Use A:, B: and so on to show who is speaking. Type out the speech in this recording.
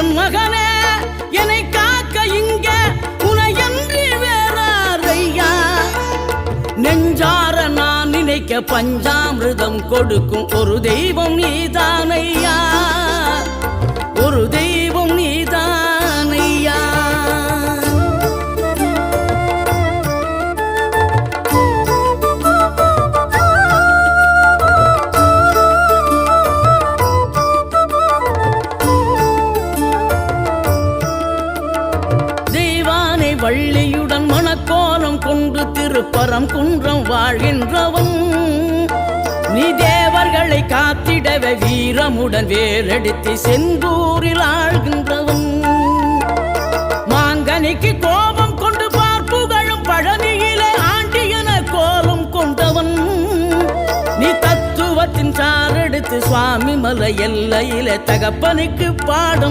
A: என் மகனே என்னை காக்க இங்க உனையன்றி வேறாரையா நெஞ்சார நான் நினைக்க பஞ்சாமிர்தம் கொடுக்கும் ஒரு தெய்வம் நீதானையா ஒரு தெய்வம் நீதானையா வள்ளியுடன் மணக்கோலம் கொண்டு திருப்பரம் குன்றம் வாழ்கின்றவன் நீ தேவர்களை காத்திடவே வீரமுடன் வேலெடுத்து செந்தூரில் ஆழ்கின்றவன் மாங்கனிக்கு கோபம் கொண்டு பார்ப்புகழும் பழனியிலே ஆண்டியன கோலம் கொண்டவன் நீ தத்துவத்தின் சாரெடுத்து சுவாமி மலை எல்லையிலே தகப்பனுக்கு பாடும்